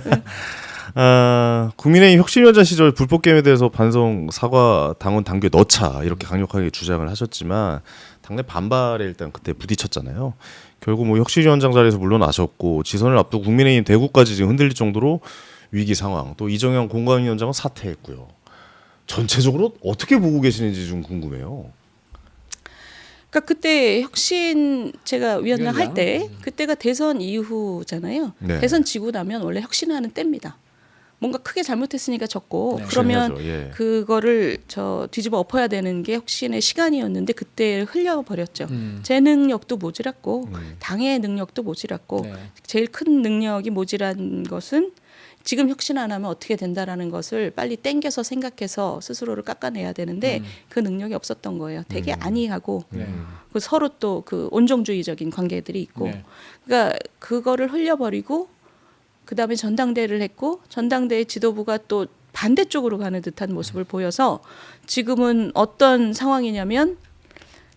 국민의힘 혁신위원장 시절 불법 게임에 대해서 반성 사과 당원 당규에 넣자 이렇게 강력하게 주장을 하셨지만 당내 반발에 일단 그때 부딪혔잖아요. 결국 뭐 혁신위원장 자리에서 물러나셨고 지선을 앞두고 국민의힘 대구까지 지금 흔들릴 정도로 위기 상황. 또 이정현 공관위원장은 사퇴했고요. 전체적으로 어떻게 보고 계시는지 좀 궁금해요. 그러니까 그때 혁신 제가 위원장 할 위원장? 때 그때가 대선 이후잖아요. 네. 대선 지고 나면 원래 혁신하는 때입니다. 뭔가 크게 잘못했으니까 졌고 네. 그러면 혁신해야죠. 예. 그거를 뒤집어 엎어야 되는 게 혁신의 시간이었는데 그때 흘려버렸죠. 제 능력도 모자랐고 당의 능력도 모자랐고 네. 제일 큰 능력이 모자란 것은 지금 혁신 안 하면 어떻게 된다라는 것을 빨리 땡겨서 생각해서 스스로를 깎아내야 되는데 그 능력이 없었던 거예요. 되게 안이하고 네. 그 서로 또 그 온정주의적인 관계들이 있고 네. 그러니까 그거를 흘려버리고 그다음에 전당대회를 했고 전당대회 지도부가 또 반대쪽으로 가는 듯한 모습을 보여서 지금은 어떤 상황이냐면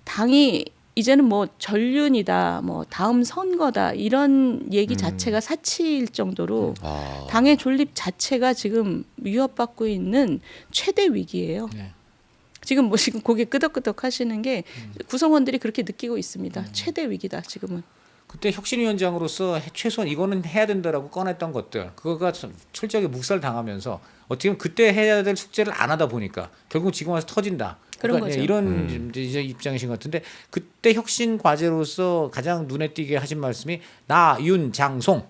당이 이제는 뭐 전륜이다, 뭐 다음 선거다 이런 얘기 자체가 사치일 정도로 당의 존립 자체가 지금 위협받고 있는 최대 위기예요. 네. 지금 고개 끄덕끄덕 하시는 게 구성원들이 그렇게 느끼고 있습니다. 최대 위기다 지금은. 그때 혁신위원장으로서 최소한 이거는 해야 된다라고 꺼냈던 것들 그거가 철저하게 묵살당하면서 어떻게 보면 그때 해야 될 숙제를 안 하다 보니까 결국 지금 와서 터진다. 그런 그러니까 거죠. 이런 이제 입장이신 것 같은데 그때 혁신 과제로서 가장 눈에 띄게 하신 말씀이 나, 윤, 장, 송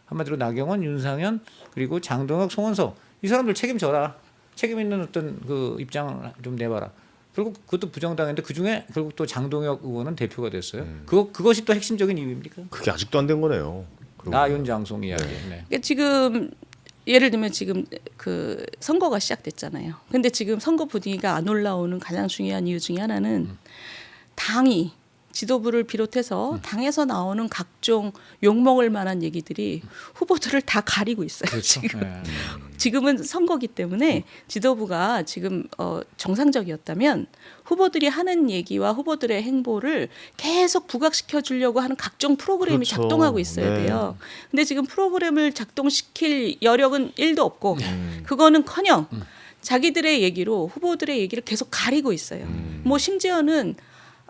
한마디로 나경원, 윤상현 그리고 장동혁, 송원석 이 사람들 책임져라. 책임 있는 어떤 그 입장을 좀 내봐라. 결국 그것도 부정당했는데 그 중에 결국 또 장동혁 의원은 대표가 됐어요. 그것이 또 핵심적인 이유입니까? 그게 아직도 안 된 거네요. 나윤장송 이야기. 네. 그러니까 지금 예를 들면 지금 그 선거가 시작됐잖아요. 근데 지금 선거 분위기가 안 올라오는 가장 중요한 이유 중에 하나는 당이 지도부를 비롯해서 당에서 나오는 각종 욕먹을 만한 얘기들이 후보들을 다 가리고 있어요. 그렇죠. 지금. 네. 지금은 선거기 때문에 지도부가 지금 정상적이었다면 후보들이 하는 얘기와 후보들의 행보를 계속 부각시켜 주려고 하는 각종 프로그램이 그렇죠. 작동하고 있어야 네. 돼요. 근데 지금 프로그램을 작동시킬 여력은 1도 없고 그거는커녕 자기들의 얘기로 후보들의 얘기를 계속 가리고 있어요. 뭐 심지어는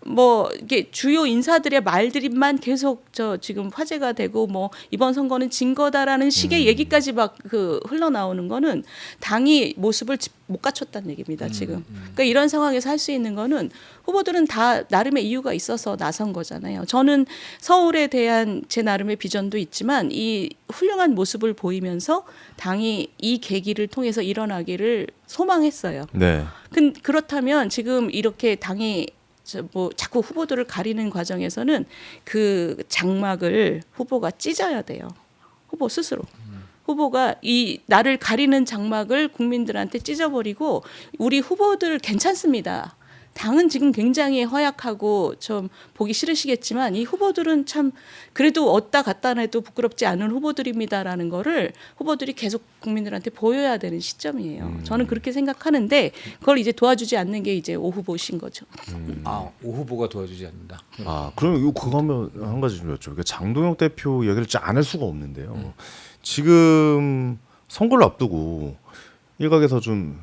뭐 이게 주요 인사들의 말들만 계속 지금 화제가 되고 뭐 이번 선거는 진 거다라는 식의 얘기까지 막 그 흘러나오는 거는 당이 모습을 못 갖췄다는 얘기입니다 지금. 그러니까 이런 상황에서 할 수 있는 거는 후보들은 다 나름의 이유가 있어서 나선 거잖아요. 저는 서울에 대한 제 나름의 비전도 있지만 이 훌륭한 모습을 보이면서 당이 이 계기를 통해서 일어나기를 소망했어요. 네. 그렇다면 지금 이렇게 당이 뭐 자꾸 후보들을 가리는 과정에서는 그 장막을 후보가 찢어야 돼요. 후보 스스로. 후보가 이 나를 가리는 장막을 국민들한테 찢어버리고 우리 후보들 괜찮습니다. 당은 지금 굉장히 허약하고 좀 보기 싫으시겠지만 이 후보들은 참 그래도 얻다 갔다 해도 부끄럽지 않은 후보들입니다라는 거를 후보들이 계속 국민들한테 보여야 되는 시점이에요. 저는 그렇게 생각하는데 그걸 이제 도와주지 않는 게 이제 오 후보신 거죠. 오 후보가 도와주지 않는다. 그러면 이거 그거 한 가지 좀 여쭤볼게요. 장동혁 대표 얘기를 안 할 수가 없는데요. 지금 선거를 앞두고 일각에서 좀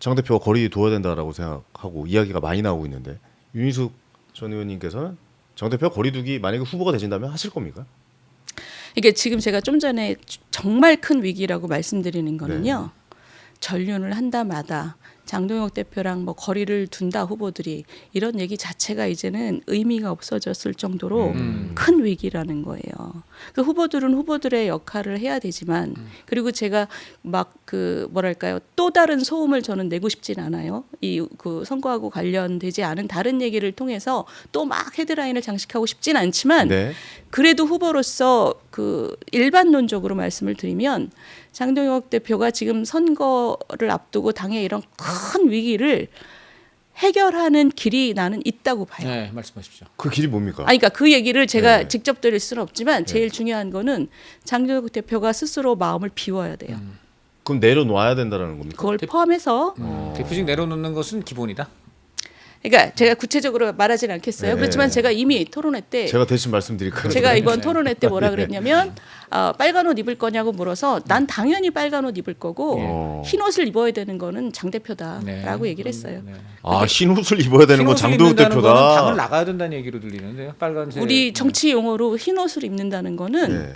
장 대표가 거리 둬야 된다라고 생각하고 이야기가 많이 나오고 있는데 윤희숙 전 의원님께서는 장 대표가 거리두기 만약에 후보가 되신다면 하실 겁니까? 이게 지금 제가 좀 전에 정말 큰 위기라고 말씀드리는 거는요. 전륜을 한다 마다 장동혁 대표랑 뭐 거리를 둔다 후보들이 이런 얘기 자체가 이제는 의미가 없어졌을 정도로 큰 위기라는 거예요. 그 후보들은 후보들의 역할을 해야 되지만 그리고 제가 막 그 뭐랄까요 또 다른 소음을 저는 내고 싶진 않아요. 이 그 선거하고 관련되지 않은 다른 얘기를 통해서 또 막 헤드라인을 장식하고 싶진 않지만 네. 그래도 후보로서 그 일반론적으로 말씀을 드리면 장동혁 대표가 지금 선거를 앞두고 당의 이런 큰 위기를 해결하는 길이 나는 있다고 봐요. 네, 말씀하십시오. 그 길이 뭡니까? 그러니까 그 얘기를 제가 네. 직접 드릴 수는 없지만 제일 중요한 거는 장동혁 대표가 스스로 마음을 비워야 돼요. 그럼 내려놔야 된다라는 겁니까? 그걸 포함해서 대표직 내려놓는 것은 기본이다. 그러니까 제가 구체적으로 말하지는 않겠어요. 네. 그렇지만 제가 이미 토론회 때 제가 대신 말씀드릴까요? 제가 이번 토론회 때 뭐라 그랬냐면 빨간 옷 입을 거냐고 물어서 난 당연히 빨간 옷 입을 거고 흰 옷을 입어야 되는 거는 장 대표다라고 얘기를 했어요. 네. 흰 옷을 입어야 되는 건 흰 옷을 장동혁 입는다는 거는 당을 대표다. 나가야 된다는 얘기로 들리는데요. 빨간색. 우리 정치 용어로 흰 옷을 입는다는 거는 네.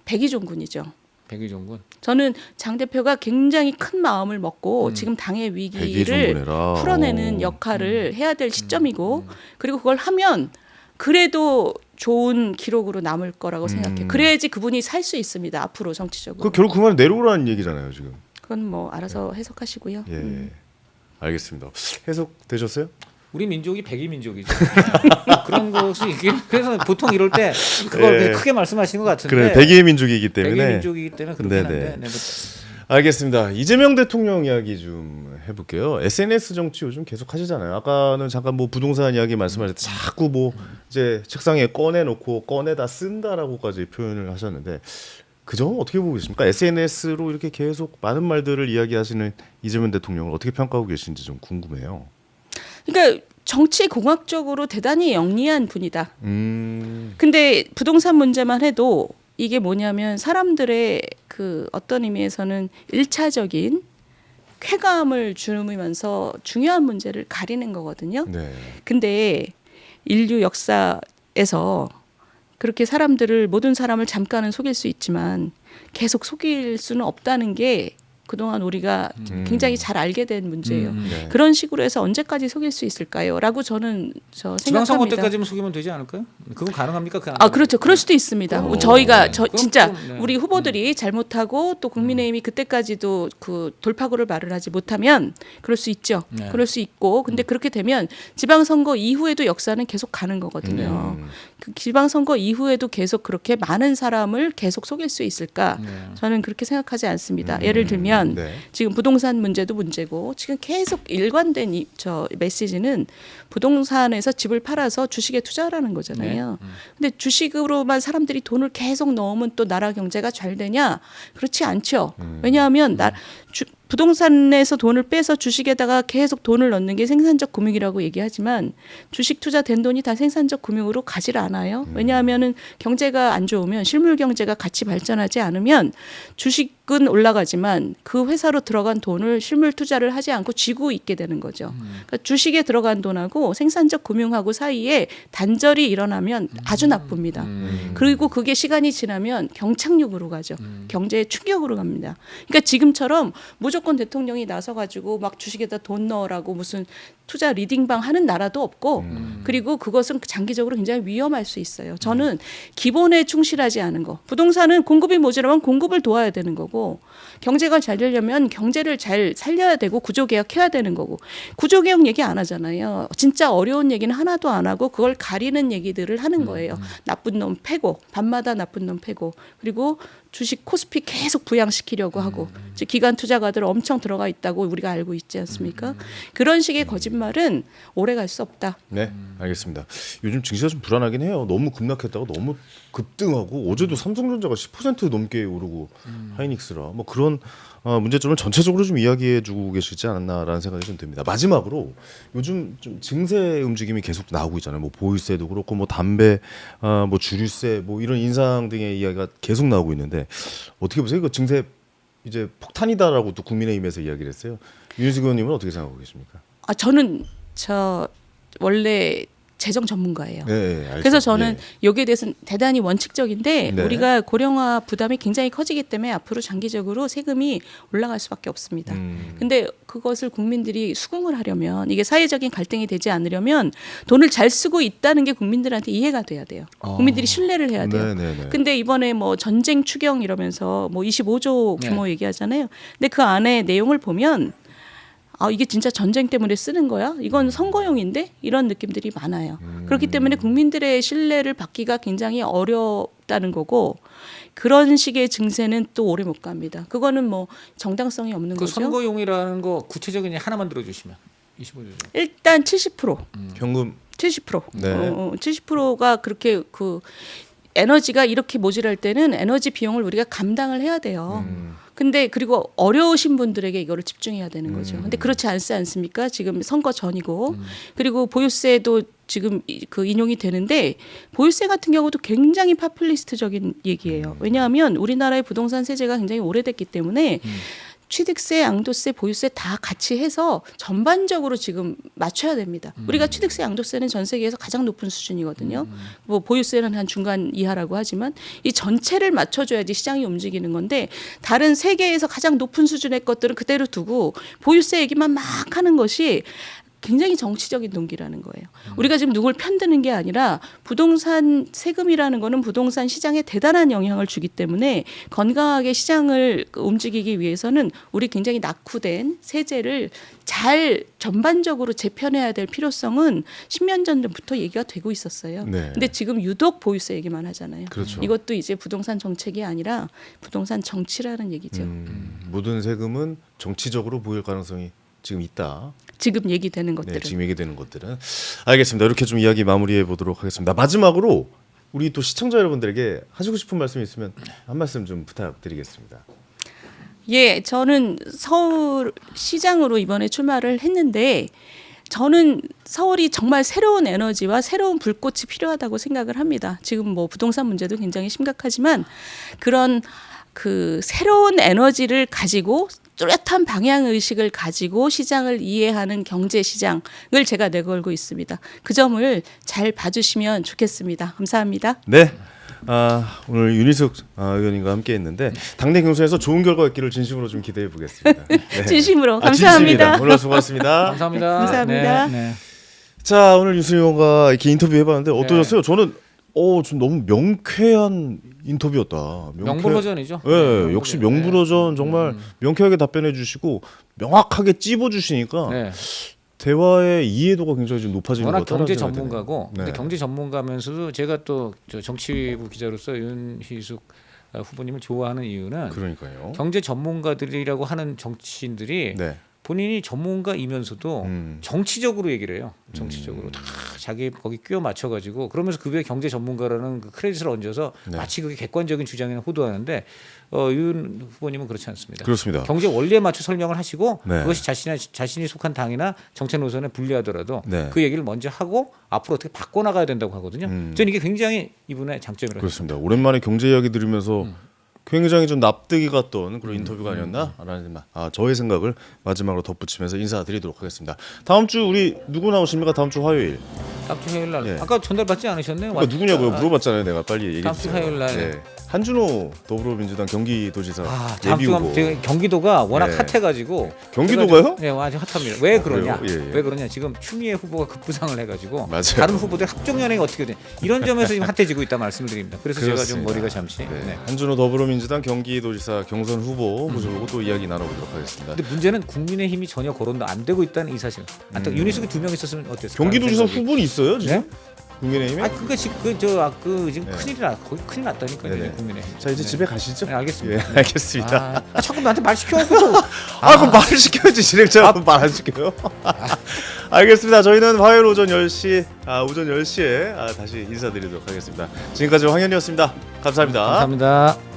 백의종군이죠. 백의종군. 저는 장 대표가 굉장히 큰 마음을 먹고 지금 당의 위기를 백의종군해라. 풀어내는 역할을 해야 될 시점이고 그리고 그걸 하면 그래도 좋은 기록으로 남을 거라고 생각해요. 그래야지 그분이 살 수 있습니다. 앞으로 정치적으로. 그 결국 그 말은 내려오라는 얘기잖아요, 지금. 그건 뭐 알아서 해석하시고요. 예. 알겠습니다. 해석 되셨어요? 우리 민족이 백의 민족이죠. 그런 것이 이게 그래서 보통 이럴 때 그걸 네. 크게 말씀하시는 것 같은데. 그래, 백의 민족이기 때문에. 백의 민족이기 때문에 그렇긴 네네. 한데. 네, 뭐 알겠습니다. 이재명 대통령 이야기 좀 해볼게요. SNS 정치 요즘 계속 하시잖아요. 아까는 잠깐 뭐 부동산 이야기 말씀하실 때 자꾸 뭐 이제 책상에 꺼내놓고 꺼내다 쓴다라고까지 표현을 하셨는데 그 점은 어떻게 보고 계십니까? SNS로 이렇게 계속 많은 말들을 이야기하시는 이재명 대통령을 어떻게 평가하고 계신지 좀 궁금해요. 그러니까 정치 공학적으로 대단히 영리한 분이다. 음. 근데 부동산 문제만 해도 이게 뭐냐면 사람들의 그 어떤 의미에서는 일차적인 쾌감을 주면서 중요한 문제를 가리는 거거든요. 네. 근데 인류 역사에서 그렇게 사람들을 모든 사람을 잠깐은 속일 수 있지만 계속 속일 수는 없다는 게 그동안 우리가 굉장히 잘 알게 된 문제예요. 네. 그런 식으로 해서 언제까지 속일 수 있을까요?라고 저는 지방선거 생각합니다. 때까지만 속이면 되지 않을까요? 그건 가능합니까? 그렇죠. 그럴 수도 있습니다. 그럼. 저희가 그럼 진짜 네. 우리 후보들이 잘못하고 또 국민의힘이 그때까지도 그 돌파구를 마련하지 못하면 그럴 수 있죠. 네. 그럴 수 있고 근데 그렇게 되면 지방선거 이후에도 역사는 계속 가는 거거든요. 그 지방선거 이후에도 계속 그렇게 많은 사람을 계속 속일 수 있을까? 네. 저는 그렇게 생각하지 않습니다. 예를 들면 네. 지금 부동산 문제도 문제고 지금 계속 일관된 저 메시지는 부동산에서 집을 팔아서 주식에 투자하라는 거잖아요. 근데 주식으로만 사람들이 돈을 계속 넣으면 또 나라 경제가 잘 되냐? 그렇지 않죠. 왜냐하면 부동산에서 돈을 빼서 주식에다가 계속 돈을 넣는 게 생산적 금융이라고 얘기하지만 주식 투자된 돈이 다 생산적 금융으로 가질 않아요. 왜냐하면은 경제가 안 좋으면 실물 경제가 같이 발전하지 않으면 주식은 올라가지만 그 회사로 들어간 돈을 실물 투자를 하지 않고 쥐고 있게 되는 거죠. 그러니까 주식에 들어간 돈하고 생산적 금융하고 사이에 단절이 일어나면 아주 나쁩니다. 그리고 그게 시간이 지나면 경착륙으로 가죠. 경제의 충격으로 갑니다. 그러니까 지금처럼 무조건 대통령이 나서가지고 막 주식에다 돈 넣으라고 무슨 투자 리딩방 하는 나라도 없고 그리고 그것은 장기적으로 굉장히 위험할 수 있어요. 저는 기본에 충실하지 않은 거. 부동산은 공급이 모자라면 공급을 도와야 되는 거고 경제가 잘 되려면 경제를 잘 살려야 되고 구조개혁해야 되는 거고 구조개혁 얘기 안 하잖아요. 진짜 어려운 얘기는 하나도 안 하고 그걸 가리는 얘기들을 하는 거예요. 나쁜 놈 패고 밤마다 나쁜 놈 패고 그리고 주식 코스피 계속 부양시키려고 하고 즉 기관 투자가들 엄청 들어가 있다고 우리가 알고 있지 않습니까? 그런 식의 거짓말은 오래 갈 수 없다. 네, 알겠습니다. 요즘 증시가 좀 불안하긴 해요. 너무 급락했다가 너무 급등하고 어제도 삼성전자가 10% 넘게 오르고 하이닉스라 뭐 그런 문제점을 전체적으로 좀 이야기해주고 계시지 않았나라는 생각이 좀 듭니다. 마지막으로 요즘 좀 증세 움직임이 계속 나오고 있잖아요. 뭐 보유세도 그렇고 뭐 담배, 뭐 주류세, 뭐 이런 인상 등의 이야기가 계속 나오고 있는데 어떻게 보세요? 그 증세 이제 폭탄이다라고 또 국민의힘에서 이야기를 했어요. 윤희숙 의원님은 어떻게 생각하고 계십니까? 저는 원래 재정 전문가예요. 네, 알죠. 그래서 저는 예. 여기에 대해서는 대단히 원칙적인데 네. 우리가 고령화 부담이 굉장히 커지기 때문에 앞으로 장기적으로 세금이 올라갈 수밖에 없습니다. 근데 그것을 국민들이 수긍을 하려면 이게 사회적인 갈등이 되지 않으려면 돈을 잘 쓰고 있다는 게 국민들한테 이해가 돼야 돼요. 국민들이 신뢰를 해야 돼요. 네네네. 근데 이번에 뭐 전쟁 추경 이러면서 뭐 25조 규모 얘기하잖아요. 근데 그 안에 내용을 보면 이게 진짜 전쟁 때문에 쓰는 거야? 이건 선거용인데? 이런 느낌들이 많아요. 그렇기 때문에 국민들의 신뢰를 받기가 굉장히 어렵다는 거고 그런 식의 증세는 또 오래 못 갑니다. 그거는 뭐 정당성이 없는 그 거죠. 선거용이라는 거 구체적인 하나만 들어주시면 25조. 일단 70%. 현금 70%. 네. 70%가 그렇게 그 에너지가 이렇게 모자랄 때는 에너지 비용을 우리가 감당을 해야 돼요. 근데 그리고 어려우신 분들에게 이거를 집중해야 되는 거죠. 근데 그렇지 않지 않습니까? 지금 선거 전이고 그리고 보유세도 지금 그 인용이 되는데 보유세 같은 경우도 굉장히 파퓰리스트적인 얘기예요. 왜냐하면 우리나라의 부동산 세제가 굉장히 오래됐기 때문에 취득세, 양도세, 보유세 다 같이 해서 전반적으로 지금 맞춰야 됩니다. 우리가 취득세, 양도세는 전 세계에서 가장 높은 수준이거든요. 뭐 보유세는 한 중간 이하라고 하지만 이 전체를 맞춰줘야지 시장이 움직이는 건데 다른 세계에서 가장 높은 수준의 것들은 그대로 두고 보유세 얘기만 막 하는 것이 굉장히 정치적인 동기라는 거예요. 우리가 지금 누굴 편드는 게 아니라 부동산 세금이라는 거는 부동산 시장에 대단한 영향을 주기 때문에 건강하게 시장을 움직이기 위해서는 우리 굉장히 낙후된 세제를 잘 전반적으로 재편해야 될 필요성은 10년 전부터 얘기가 되고 있었어요. 네. 근데 지금 유독 보유세 얘기만 하잖아요. 그렇죠. 이것도 이제 부동산 정책이 아니라 부동산 정치라는 얘기죠. 모든 세금은 정치적으로 보일 가능성이 지금 있다. 지금 얘기되는 것들은. 네, 지금 얘기되는 것들은 알겠습니다. 이렇게 좀 이야기 마무리해 보도록 하겠습니다. 마지막으로 우리 또 시청자 여러분들에게 하시고 싶은 말씀이 있으면 한 말씀 좀 부탁드리겠습니다. 예, 저는 서울 시장으로 이번에 출마를 했는데 저는 서울이 정말 새로운 에너지와 새로운 불꽃이 필요하다고 생각을 합니다. 지금 뭐 부동산 문제도 굉장히 심각하지만 그런 그 새로운 에너지를 가지고 뚜렷한 방향 의식을 가지고 시장을 이해하는 경제 시장을 제가 내걸고 있습니다. 그 점을 잘 봐주시면 좋겠습니다. 감사합니다. 네, 오늘 윤희숙 의원님과 함께했는데 당내 경선에서 좋은 결과 있기를 진심으로 좀 기대해 보겠습니다. 네. 진심으로 진심입니다. 감사합니다. 오늘 수고하셨습니다. 감사합니다. 감사합니다. 네. 자, 오늘 윤수희 의원과 이렇게 인터뷰 해봤는데 어떠셨어요? 저는 좀 너무 명쾌한 인터뷰였다. 명불허전이죠. 네, 역시 명불허전 정말 명쾌하게 답변해 주시고 명확하게 찝어 주시니까 네. 대화의 이해도가 굉장히 좀 높아지는 것 워낙 같다는 경제 생각이 전문가고, 드네요. 근데 네. 경제 전문가면서도 제가 또 저 정치부 기자로서 윤희숙 후보님을 좋아하는 이유는 그러니까요. 경제 전문가들이라고 하는 정치인들이 네. 본인이 전문가이면서도 정치적으로 얘기를 해요. 정치적으로 다 자기 거기 끼워 맞춰가지고 그러면서 그 위에 경제 전문가라는 그 크레딧을 얹어서 네. 마치 그게 객관적인 주장이나 호도하는데 윤 후보님은 그렇지 않습니다. 그렇습니다. 경제 원리에 맞춰 설명을 하시고 네. 그것이 자신이 속한 당이나 정책 노선에 불리하더라도 네. 그 얘기를 먼저 하고 앞으로 어떻게 바꿔나가야 된다고 하거든요. 저는 이게 굉장히 이분의 장점이라고 그렇습니다. 오랜만에 경제 이야기 들으면서 굉장히 좀 납득이 갔던 그런 인터뷰가 아니었나라는 저의 생각을 마지막으로 덧붙이면서 인사드리도록 하겠습니다. 다음 주 우리 누구 나오십니까? 다음 주 화요일. 다음 주 화요일 날 예. 아까 전달받지 않으셨네요. 그러니까 누구냐고요? 물어봤잖아요. 내가 빨리 얘기해 다음 주 주세요. 화요일 날. 한준호 더불어민주당 경기도지사 다음 예비 주 후보. 경기도가 워낙 네. 핫해가지고 경기도가요? 네, 아주 핫합니다. 왜 그러냐? 그래요? 예, 예. 왜 그러냐? 지금 추미애 후보가 급부상을 해가지고 맞아요. 다른 후보들 합종 연행이 어떻게 되냐? 이런 점에서 지금 핫해지고 있다 말씀을 드립니다. 그래서 제가 좀 그렇습니다. 머리가 잠시. 네. 네. 한준호 더불어민주당 경기도지사 경선 후보 모셔보고 또 이야기 나눠보도록 하겠습니다. 근데 문제는 국민의힘이 전혀 거론도 안 되고 있다는 이 사실. 윤희숙이 2명 있었으면 어땠을까? 경기도지사 후보는 있어요 지금? 네? 국민의힘에? 그러니까 지금 지금 네. 거의 큰일 났다니까요. 네네. 국민의힘. 자 이제 네. 집에 가시죠. 네, 알겠습니다. 예, 알겠습니다. 자꾸 나한테 말 시켜갖고. 그럼 말을 시켜야지 진행자가 말 안 시켜요. 알겠습니다. 저희는 화요일 오전 10시 오전 10시에 다시 인사드리도록 하겠습니다. 지금까지 황현이었습니다. 감사합니다. 감사합니다.